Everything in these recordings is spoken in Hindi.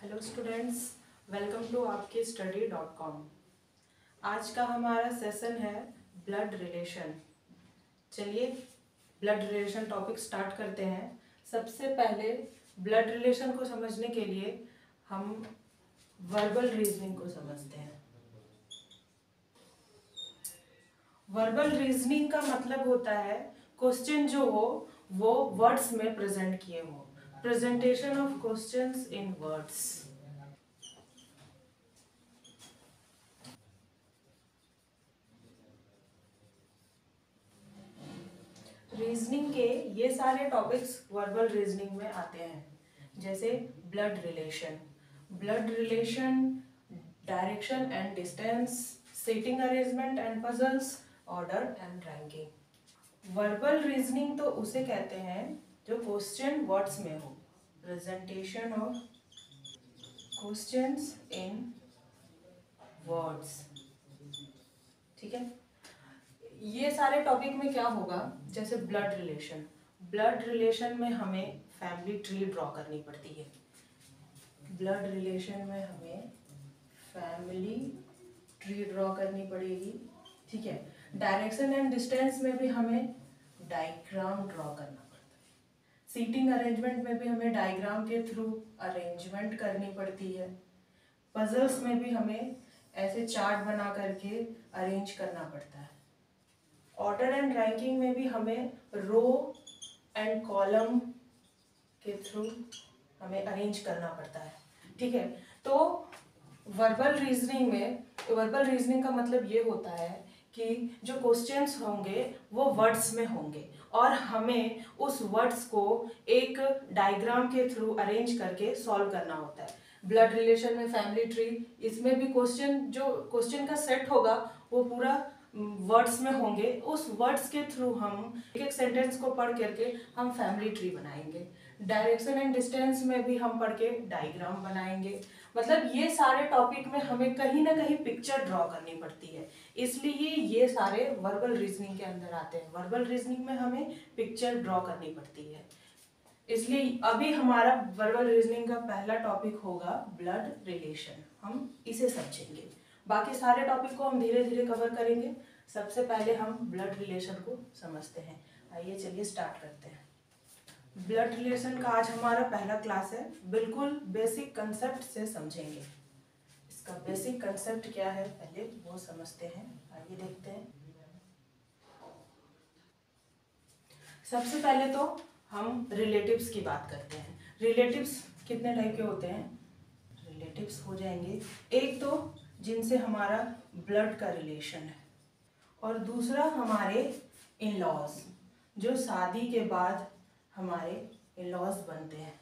हेलो स्टूडेंट्स, वेलकम टू आपकी study.com। आज का हमारा सेशन है ब्लड रिलेशन। चलिए ब्लड रिलेशन टॉपिक स्टार्ट करते हैं। सबसे पहले ब्लड रिलेशन को समझने के लिए हम वर्बल रीजनिंग को समझते हैं। वर्बल रीजनिंग का मतलब होता है क्वेश्चन जो हो वो वर्ड्स में प्रेजेंट किए हो, presentation of questions in words. Reasoning के ये सारे टॉपिक्स वर्बल रीजनिंग में आते हैं, जैसे blood relation, direction and distance, seating arrangement and puzzles, order and ranking. Verbal reasoning तो उसे कहते हैं जो क्वेश्चन वर्ड्स में हो, presentation of questions in words. ठीक है, ये सारे टॉपिक में क्या होगा, जैसे ब्लड रिलेशन में हमें फैमिली ट्री ड्रॉ करनी पड़ती है। ब्लड रिलेशन में हमें फैमिली ट्री ड्रॉ करनी पड़ेगी। ठीक है, डायरेक्शन एंड डिस्टेंस में भी हमें डायग्राम ड्रॉ करना पड़ता है। सीटिंग अरेंजमेंट में भी हमें डायग्राम के थ्रू अरेंजमेंट करनी पड़ती है। पजल्स में भी हमें ऐसे चार्ट बना करके अरेंज करना पड़ता है। ऑर्डर एंड रैंकिंग में भी हमें रो एंड कॉलम के थ्रू हमें अरेंज करना पड़ता है। ठीक है, तो वर्बल रीजनिंग का मतलब ये होता है कि जो क्वेश्चंस होंगे वो वर्ड्स में होंगे और हमें उस वर्ड्स को एक डायग्राम के थ्रू अरेंज करके सॉल्व करना होता है। ब्लड रिलेशन में फैमिली ट्री, इसमें भी क्वेश्चन का सेट होगा वो पूरा वर्ड्स में होंगे। उस वर्ड्स के थ्रू हम एक सेंटेंस को पढ़ करके हम फैमिली ट्री बनाएंगे। डायरेक्शन एंड डिस्टेंस में भी हम पढ़ के डायग्राम बनाएंगे। मतलब ये सारे टॉपिक में हमें कहीं ना कहीं पिक्चर ड्रॉ करनी पड़ती है, इसलिए ये सारे वर्बल रीजनिंग के अंदर आते हैं। वर्बल रीजनिंग में हमें पिक्चर ड्रॉ करनी पड़ती है, इसलिए अभी हमारा वर्बल रीजनिंग का पहला टॉपिक होगा ब्लड रिलेशन। हम इसे समझेंगे, बाकी सारे टॉपिक को हम धीरे धीरे कवर करेंगे। सबसे पहले हम ब्लड रिलेशन को समझते हैं। आइए चलिए स्टार्ट करते हैं। ब्लड रिलेशन का आज हमारा पहला क्लास है। बिल्कुल बेसिक कंसेप्ट से समझेंगे। इसका बेसिक कंसेप्ट क्या है पहले वो समझते हैं। आइए देखते हैं। सबसे पहले तो हम रिलेटिव्स की बात करते हैं। रिलेटिव्स कितने टाइप के होते हैं? रिलेटिव्स हो जाएंगे, एक तो जिनसे हमारा ब्लड का रिलेशन है, और दूसरा हमारे इन लॉज, जो शादी के बाद हमारे इन लॉज बनते हैं।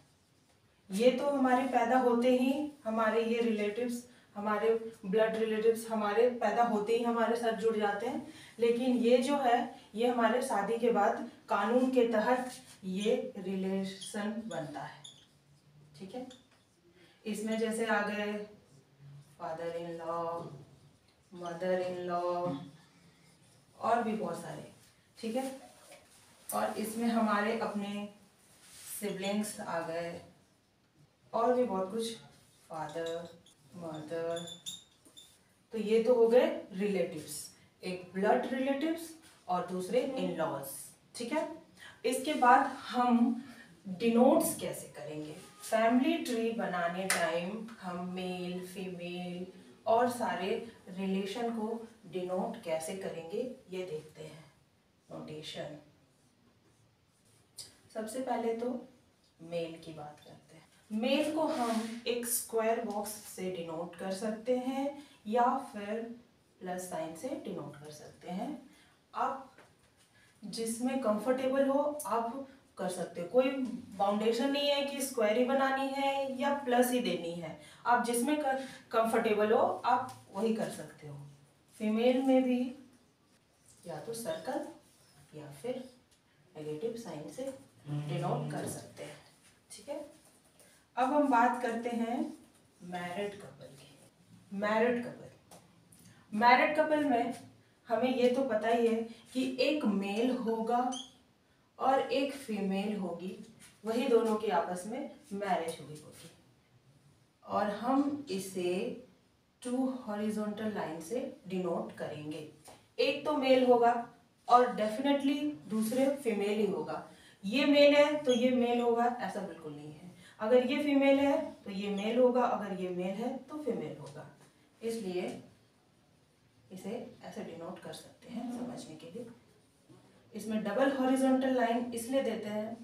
ये तो हमारे पैदा होते ही हमारे ये रिलेटिव्स, हमारे ब्लड रिलेटिव्स हमारे पैदा होते ही हमारे साथ जुड़ जाते हैं, लेकिन ये जो है ये हमारे शादी के बाद कानून के तहत ये रिलेशन बनता है। ठीक है, इसमें जैसे आ गए father in law, mother in law और भी बहुत सारे। ठीक है, और इसमें हमारे अपने सिबलिंग्स आ गए और भी बहुत कुछ, फादर मदर। तो ये तो हो गए रिलेटिव्स, एक ब्लड रिलेटिव्स और दूसरे इन लॉज। ठीक है, इसके बाद हम डिनोट्स कैसे करेंगे। फैमिली ट्री बनाने टाइम हम मेल फीमेल और सारे रिलेशन को डिनोट कैसे करेंगे ये देखते हैं। नोटेशन, सबसे पहले तो मेल की बात करते हैं। मेल को हम एक स्क्वायर बॉक्स से डिनोट कर सकते हैं या फिर प्लस साइन से डिनोट कर सकते हैं। आप जिसमें कंफर्टेबल हो आप कर सकते हो, कोई बाउंडेशन नहीं है कि स्क्वायर ही बनानी है या प्लस ही देनी है। आप जिसमें कंफर्टेबल हो आप वही कर सकते हो। फीमेल में भी या तो सर्कल या फिर नेगेटिव साइन से डिनोट कर सकते हैं। ठीक है, अब हम बात करते हैं मैरिड कपल की। मैरिड कपल में हमें ये तो पता ही है कि एक मेल होगा और एक फीमेल होगी, वही दोनों की आपस में मैरिज हुई होगी। और हम इसे 2 हॉरिजॉन्टल लाइन से डिनोट करेंगे। एक तो मेल होगा और डेफिनेटली दूसरे फीमेल ही होगा। ये मेल है तो ये मेल होगा, ऐसा बिल्कुल नहीं है। अगर ये फीमेल है तो ये मेल होगा, अगर ये मेल है तो फीमेल होगा। इसलिए इसे ऐसे डिनोट कर सकते हैं समझने के लिए। इसमें डबल हॉरिजॉन्टल लाइन इसलिए देते हैं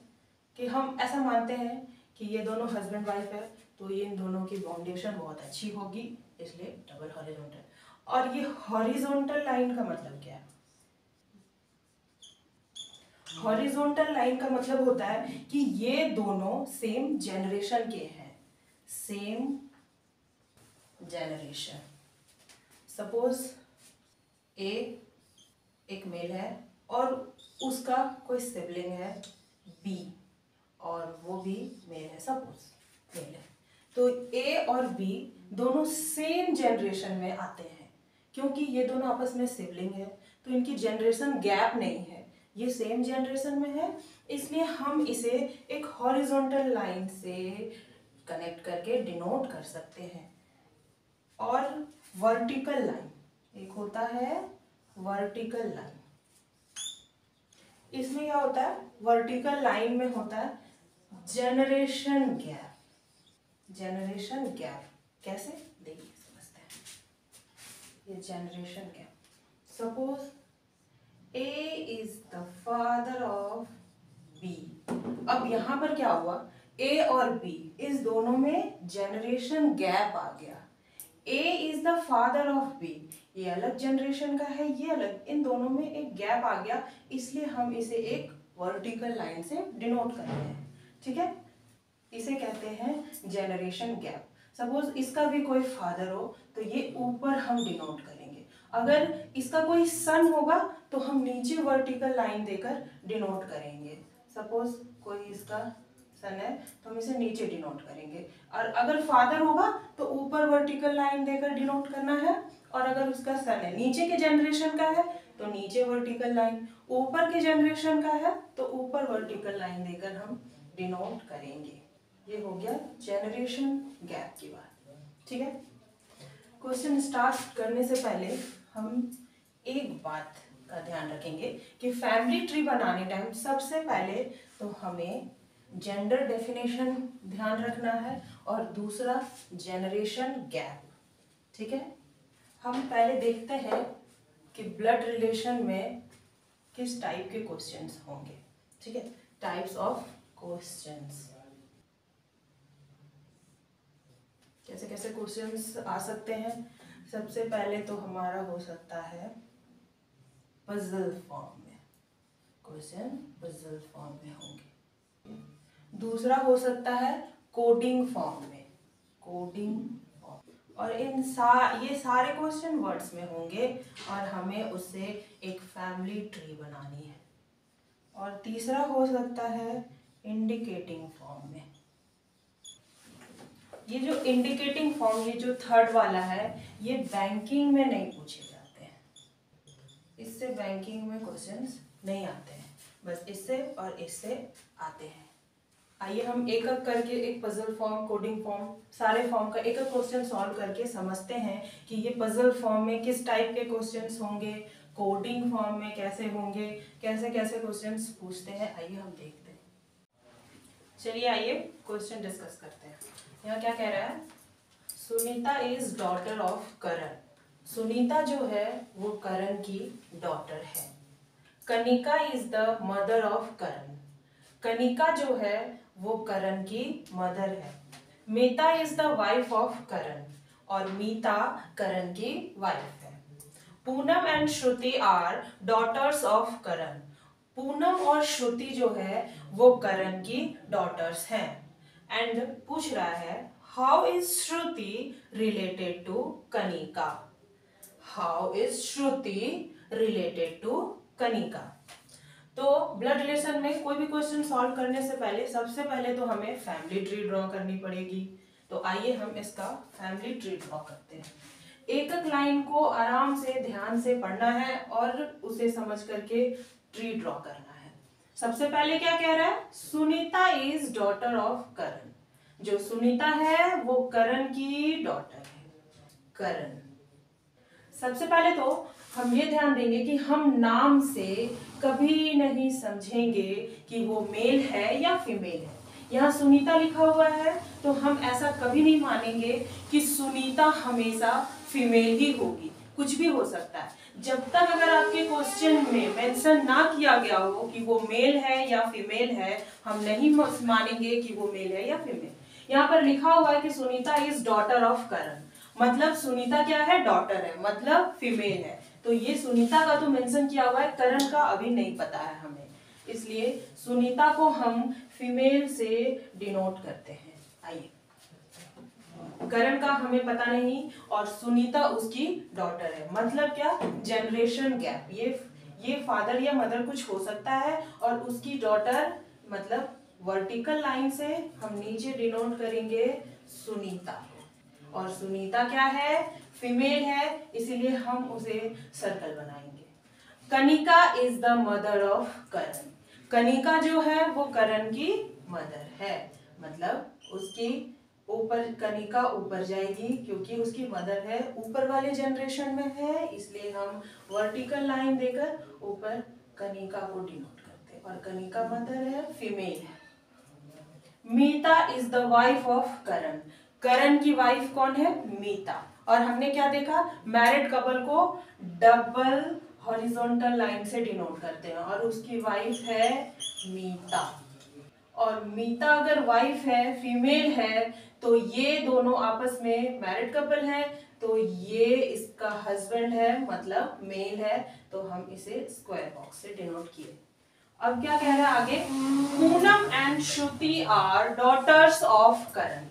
कि हम ऐसा मानते हैं कि ये दोनों हस्बैंड वाइफ है, तो ये इन दोनों की बाउंडेशन बहुत अच्छी होगी, इसलिए डबल हॉरिजॉन्टल। और ये हॉरिजॉन्टल लाइन का मतलब क्या है? हॉरिजॉन्टल लाइन का मतलब होता है कि ये दोनों सेम जनरेशन के हैं, सेम जनरेशन। सपोज ए एक मेल है और उसका कोई सिबलिंग है बी, और वो भी मेल है, सपोज मेल है, तो ए और बी दोनों सेम जनरेशन में आते हैं। क्योंकि ये दोनों आपस में सिबलिंग है तो इनकी जनरेशन गैप नहीं है, ये सेम जनरेशन में है, इसलिए हम इसे एक हॉरिजॉन्टल लाइन से कनेक्ट करके डिनोट कर सकते हैं। और वर्टिकल लाइन, एक होता है वर्टिकल लाइन। इसमें क्या होता है? वर्टिकल लाइन में होता है जनरेशन गैप। जनरेशन गैप कैसे, देखिए समझते हैं। ये generation gap, suppose A is the father of B। अब यहां पर क्या हुआ, A और B इस दोनों में जनरेशन गैप आ गया। A is the father of B, ये अलग जनरेशन का है, ये अलग, इन दोनों में एक गैप आ गया, इसलिए हम इसे एक वर्टिकल लाइन से डिनोट करते हैं। ठीक है, इसे कहते हैं जनरेशन गैप। सपोज इसका भी कोई फादर हो तो ये ऊपर हम डिनोट करेंगे, अगर इसका कोई सन होगा तो हम नीचे वर्टिकल लाइन देकर डिनोट करेंगे। सपोज कोई इसका सन है तो हम इसे नीचे डिनोट करेंगे, और अगर फादर होगा तो ऊपर वर्टिकल लाइन देकर डिनोट करना है, और अगर उसका सन है नीचे के जनरेशन का है तो नीचे वर्टिकल लाइन, ऊपर के जनरेशन का है तो ऊपर वर्टिकल लाइन देकर हम डिनोट करेंगे। ये हो गया जनरेशन गैप की बात। ठीक है, क्वेश्चन स्टार्ट करने से पहले हम एक बात का ध्यान रखेंगे कि फैमिली ट्री बनाने टाइम सबसे पहले तो हमें जेंडर डेफिनेशन ध्यान रखना है और दूसरा जनरेशन गैप। ठीक है, हम पहले देखते हैं कि ब्लड रिलेशन में किस टाइप के क्वेश्चंस होंगे। ठीक है, टाइप्स ऑफ क्वेश्चंस, कैसे कैसे क्वेश्चंस आ सकते हैं। सबसे पहले तो हमारा हो सकता है पजल फॉर्म में, क्वेश्चन पजल फॉर्म में होंगे। दूसरा हो सकता है कोडिंग फॉर्म में, कोडिंग फॉर्म, और ये सारे क्वेश्चन वर्ड्स में होंगे और हमें उससे एक फैमिली ट्री बनानी है। और तीसरा हो सकता है इंडिकेटिंग फॉर्म में। ये जो इंडिकेटिंग फॉर्म, ये जो थर्ड वाला है, ये बैंकिंग में नहीं पूछे जाते हैं, इससे बैंकिंग में क्वेश्चंस नहीं आते हैं, बस इससे और इससे आते हैं। आइए हम एक एक करके एक पजल फॉर्म, कोडिंग फॉर्म, सारे फॉर्म का एक एक क्वेश्चन सॉल्व करके समझते हैं कि ये पजल फॉर्म में किस टाइप के क्वेश्चंस होंगे, कोडिंग फॉर्म में कैसे होंगे, कैसे कैसे क्वेश्चंस पूछते हैं। आइए हम देखते हैं। चलिए आइए क्वेश्चन डिस्कस करते हैं। यहाँ क्या कह रहा है, Sunita is daughter of Karan. Sunita जो है वो करण की डॉटर है। Kanika is the mother of Karan. Kanika जो है वो करण की मदर है। Meeta is the wife of Karan, और मीता करण की वाइफ है। Poonam and Shruti are daughters of Karan. Poonam और श्रुति जो है वो करण की डॉटर्स हैं। एंड पूछ रहा है how is Shruti related to Kanika. How is Shruti related to Kanika. तो ब्लड रिलेशन में कोई भी क्वेश्चन सॉल्व करने से पहले सबसे पहले तो हमें फैमिली ट्री ड्रॉ करनी पड़ेगी। तो आइए हम इसका फैमिली ट्री ड्रॉ करते हैं। एक एक लाइन को आराम से ध्यान से पढ़ना है और उसे समझ करके ट्री ड्रॉ करना है। सबसे पहले क्या कह रहा है, सुनीता इज डॉटर ऑफ करण। जो सुनीता है वो करण की डॉटर है, करण। सबसे पहले तो हम ये ध्यान देंगे कि हम नाम से कभी नहीं समझेंगे कि वो मेल है या फीमेल है। यहाँ सुनीता लिखा हुआ है तो हम ऐसा कभी नहीं मानेंगे कि सुनीता हमेशा फीमेल ही होगी, कुछ भी हो सकता है। जब तक अगर आपके क्वेश्चन में मेंशन ना किया गया हो कि वो मेल है या फीमेल है, हम नहीं मानेंगे कि वो मेल है या फीमेल। यहाँ पर लिखा हुआ है कि सुनीता इज डॉटर ऑफ करण, मतलब सुनीता क्या है, डॉटर है, मतलब फीमेल है। तो ये सुनीता का तो मेंशन किया हुआ है, करण का अभी नहीं पता है हमें, इसलिए सुनीता को हम फीमेल से डिनोट करते हैं। आइए, करण का हमें पता नहीं और सुनीता उसकी डॉटर है, मतलब क्या, जनरेशन गैप, ये फादर या मदर कुछ हो सकता है और उसकी डॉटर, मतलब वर्टिकल लाइन से हम नीचे डिनोट करेंगे सुनीता, और सुनीता क्या है, फीमेल है, इसीलिए हम उसे सर्कल बनाएंगे। Kanika is the mother of Karan, Kanika जो है वो करण की मदर है, मतलब उसकी ऊपर, कनिका ऊपर जाएगी क्योंकि उसकी मदर है, ऊपर वाले जनरेशन में है, इसलिए हम वर्टिकल लाइन देकर ऊपर कनिका को डिनोट करते हैं, और कनिका मदर है, फीमेल है। Meeta is the wife of करण, करण की वाइफ कौन है, मीता। और हमने क्या देखा, मैरिड कपल को डबल हॉरिजॉन्टल लाइन से डिनोट करते हैं, और उसकी वाइफ है मीता। और मीता अगर वाइफ है, फीमेल है, तो ये दोनों आपस में मैरिड कपल है, तो ये इसका हस्बैंड है, मतलब मेल है, तो हम इसे स्क्वायर बॉक्स से डिनोट किए। अब क्या कह रहा है आगे, Poonam and Shruti are daughters of Karan,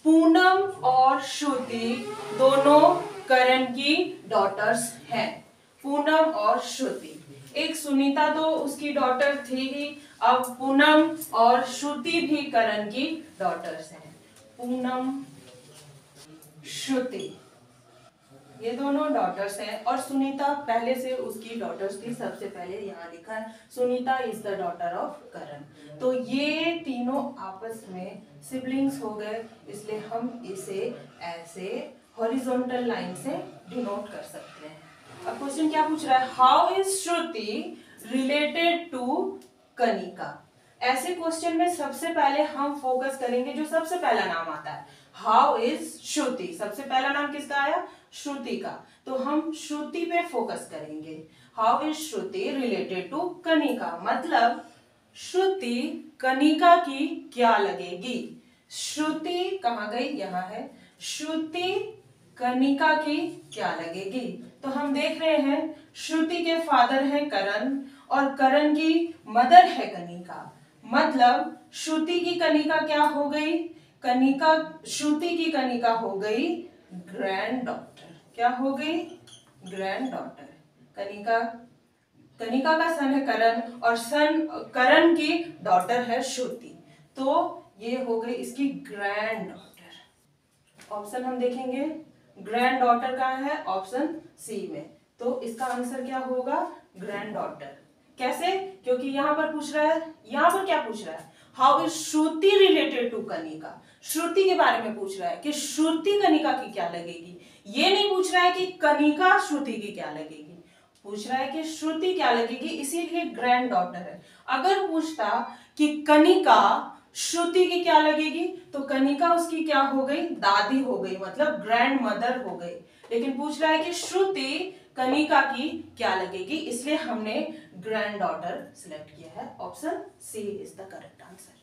Poonam और श्रुति दोनों करण की डॉटर्स हैं, पूनम और श्रुति। एक सुनीता तो उसकी डॉटर थी ही, अब पूनम और श्रुति भी करण की डॉटर्स हैं, पूनम, श्रुति, ये दोनों डॉटर्स हैं, और सुनीता पहले से उसकी डॉटर्स थी, सबसे पहले यहाँ लिखा है Sunita is the daughter of Karan. तो ये तीनों आपस में सिबलिंग्स हो गए, इसलिए हम इसे ऐसे हॉरिजॉन्टल लाइन से डिनोट कर सकते हैं। अब क्वेश्चन क्या पूछ रहा है, how is Shruti related to Kanika. ऐसे क्वेश्चन में सबसे पहले हम फोकस करेंगे जो सबसे पहला नाम आता है, हाउ इज श्रुति, सबसे पहला नाम किसका आया, श्रुति का, तो हम श्रुति पे फोकस करेंगे। How is Shruti related to Kanika, मतलब श्रुति कनिका की क्या लगेगी, श्रुति कहाँ गई, यहाँ है, श्रुति कनिका की क्या लगेगी। तो हम देख रहे हैं श्रुति के फादर हैं करण और करण की मदर है कनिका, मतलब श्रुति की कनिका क्या हो गई, कनिका, श्रुति की कनिका हो गई ग्रैंड डॉटर, क्या हो गई, ग्रैंड डॉटर। कनिका, कनिका का सन है करण और सन करण की डॉटर है श्रुति, तो ये हो गई इसकी ग्रैंड डॉटर। ऑप्शन हम देखेंगे, ग्रैंड डॉटर कहाँ है, ऑप्शन सी में, तो इसका आंसर क्या होगा, ग्रैंड डॉटर। कैसे, क्योंकि यहाँ पर पूछ रहा है, यहाँ पर क्या पूछ रहा है, how is Shruti related to Kanika, Shruti के बारे में पूछ रहा है कि श्रुति कनिका की क्या लगेगी, ये नहीं पूछ रहा है कि कनिका श्रुति की क्या लगेगी, पूछ रहा है कि श्रुति क्या लगेगी, इसीलिए ग्रैंड डॉटर है। अगर पूछता कि कनिका श्रुति की क्या लगेगी, तो कनिका उसकी क्या हो गई, दादी हो गई, मतलब ग्रैंड मदर हो गई, लेकिन पूछ रहा है कि श्रुति कनिका की क्या लगेगी, इसलिए हमने ग्रैंड डॉटर सिलेक्ट किया है, option C is the correct answer.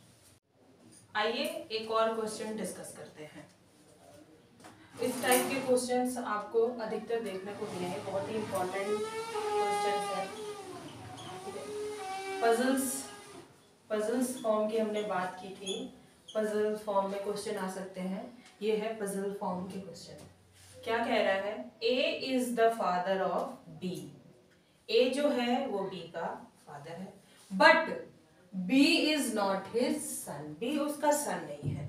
आइए एक और क्वेश्चन डिस्कस करते हैं। इस टाइप के क्वेश्चंस आपको अधिकतर देखने को मिले हैं, बहुत ही इंपॉर्टेंट क्वेश्चंस हैं। पजल्स फॉर्म की हमने बात की थी, पजल फॉर्म में क्वेश्चन आ सकते हैं, ये है पजल फॉर्म के क्वेश्चन। क्या कह रहा है, A is the father of B, A जो है वो बी का फादर है, but B is not his son, B उसका सन नहीं है,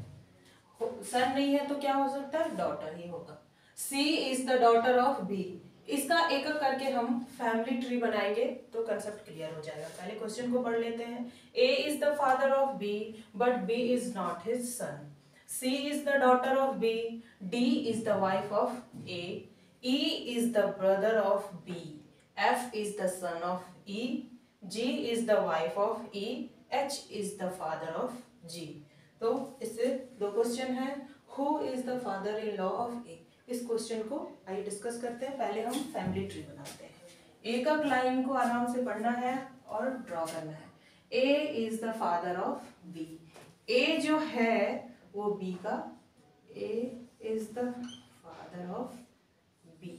सन नहीं है तो क्या हो सकता है, डॉटर ही होगा। C is the daughter of B, इसका एक एक करके हम फैमिली ट्री बनाएंगे तो कंसेप्ट क्लियर हो जाएगा। पहले क्वेश्चन को पढ़ लेते हैं, A is the father of B but B is not his son, C is the daughter of B, D is the wife of A, E is the brother of B, F is the son of E, G is the wife of E, H is the father of G। तो इससे दो क्वेश्चन है। Who is the father in law of A? इस क्वेश्चन को आइए डिस्कस करते हैं। पहले हम फैमिली ट्री बनाते हैं। एक एक लाइन को आराम से पढ़ना है और ड्रॉ करना है। A is the father of B। A जो है वो B का, A is the father of B।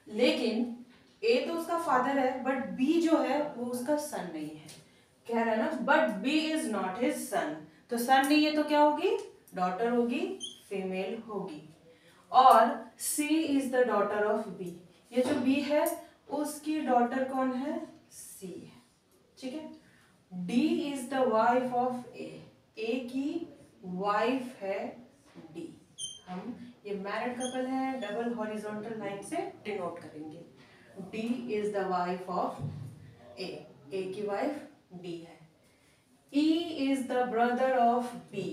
लेकिन A तो उसका फादर है, बट B जो है वो उसका सन नहीं है। कह रहा है ना, but B is not his सन। तो सन नहीं है तो क्या होगी? डॉटर होगी, फीमेल होगी। और C is the daughter of B। ये जो B है उसकी डॉटर कौन है? C है। ठीक है। D is the wife of A। A की वाइफ है D। हम ये मैरिड कपल है, डबल हॉरिजॉन्टल लाइन से डिनोट करेंगे। D is the wife of A। A की वाइफ D है। E is the brother of B।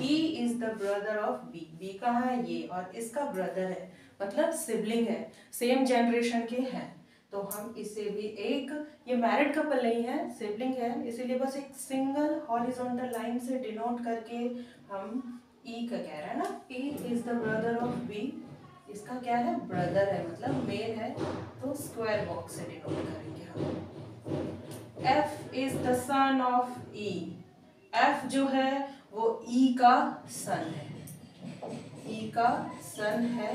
E is the brother of B। B कहाँ है? ये, और इसका ब्रदर है, मतलब सिबलिंग है, सेम जनरेशन के हैं। तो हम इसे भी एक, ये मैरिड कपल नहीं है, सिबलिंग है, इसीलिए बस एक सिंगल हॉरिजॉन्टल लाइन से डिनोट करके हम E का कह रहा है ना, E is the brother of B। इसका क्या है? ब्रदर है, मतलब मेल है, तो स्क्वायर बॉक्स से डिनोट करेंगे हम। F is the son of E। F जो है वो E का सन है, E का सन है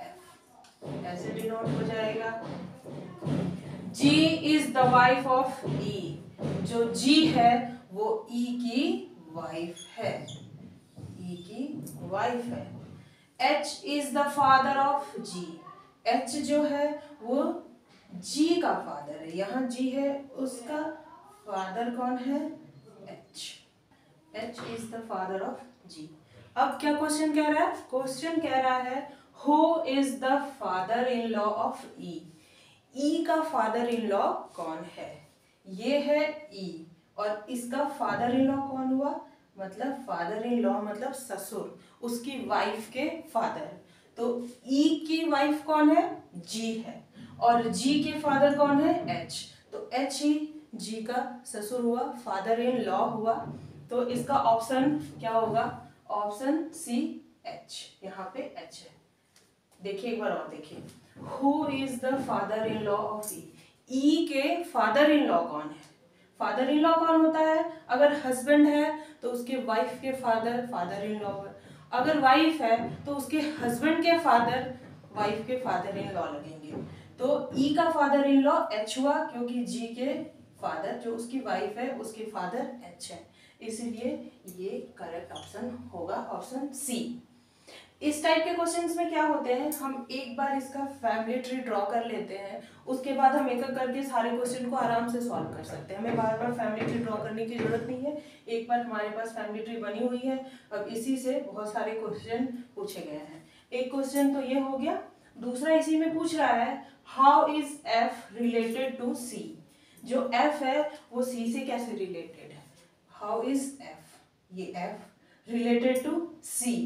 F, ऐसे डिनोट हो जाएगा। G is the wife of E। जो G है वो E की वाइफ है, E की वाइफ है। H is the father of G। H जो है वो G का फादर है, यहाँ G है, उसका फादर कौन है? H। H is the father of G। अब क्या क्वेश्चन कह रहा है? क्वेश्चन कह रहा है who is the father in law of E। E का फादर इन लॉ कौन है? ये है E, और इसका फादर इन लॉ कौन हुआ? मतलब फादर इन लॉ मतलब ससुर, उसकी वाइफ के फादर। तो E की वाइफ कौन है? G है, और G के फादर कौन है? H। तो H ही G का ससुर हुआ, फादर इन लॉ हुआ। तो इसका ऑप्शन क्या होगा? Option C H। यहाँ पे H है। देखिए एक बार और देखिए, who is the father in law of E। E के फादर इन लॉ कौन है? फादर इन लॉ कौन होता है? अगर हस्बैंड है तो उसके वाइफ के फादर फादर इन लॉ, अगर वाइफ है तो उसके हस्बैंड के फादर वाइफ के फादर इन लॉ लगेंगे। तो E का फादर इन लॉ H हुआ, क्योंकि G के फादर जो उसकी वाइफ है उसके फादर H है, इसीलिए ये करेक्ट ऑप्शन होगा, ऑप्शन सी। इस टाइप के क्वेश्चंस में क्या होते हैं, हम एक बार इसका फैमिली ट्री ड्रॉ कर लेते हैं, उसके बाद हम एक एक करके सारे क्वेश्चन को आराम से सॉल्व कर सकते हैं। हमें बार बार फैमिली ट्री ड्रॉ करने की जरूरत नहीं है, एक बार हमारे पास फैमिली ट्री बनी हुई है। अब इसी से बहुत सारे क्वेश्चन पूछे गए हैं। एक क्वेश्चन तो ये हो गया, दूसरा इसी में पूछ रहा है how is F related to C. जो एफ है वो सी से कैसे रिलेटेड है? हाउ इज एफ, ये F related to C,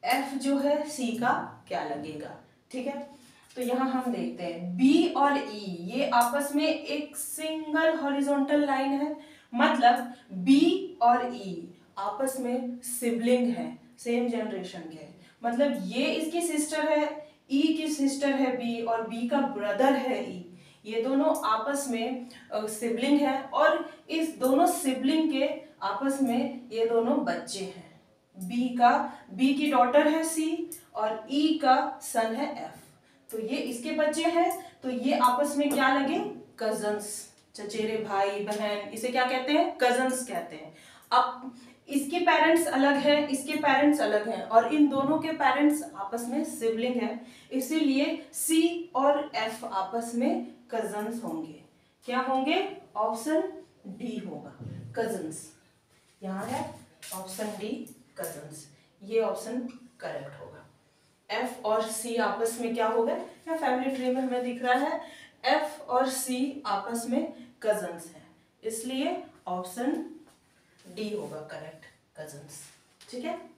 F जो है सी का क्या लगेगा? ठीक है, तो यहाँ हम देखते हैं बी और ई ये आपस में एक सिंगल हॉरिजॉन्टल लाइन है, मतलब बी और ई आपस में सिबलिंग है, सेम जनरेशन के, मतलब ये इसकी सिस्टर है, ई की सिस्टर है बी, और बी का ब्रदर है ई। ये दोनों आपस में सिबलिंग है, और इस दोनों सिबलिंग के आपस में ये दोनों बच्चे हैं। बी की डॉटर है सी, और ई का सन है एफ। तो ये इसके बच्चे हैं, तो ये आपस में क्या लगे? कजन्स, चचेरे भाई बहन, इसे क्या कहते हैं? कजन्स कहते हैं। अब इसके पेरेंट्स अलग हैं, इसके पेरेंट्स अलग हैं, और इन दोनों के पेरेंट्स आपस में सिबलिंग है, इसीलिए सी और एफ आपस में कजन्स होंगे। क्या होंगे? ऑप्शन डी होगा, कजन्स। यहाँ है ऑप्शन डी, कजन्स। ये ऑप्शन करेक्ट होगा। एफ और सी आपस में क्या हो गए? या फैमिली ट्री में हमें दिख रहा है एफ और सी आपस में कजन्स हैं, इसलिए ऑप्शन डी होगा करेक्ट, कजन्स। ठीक है।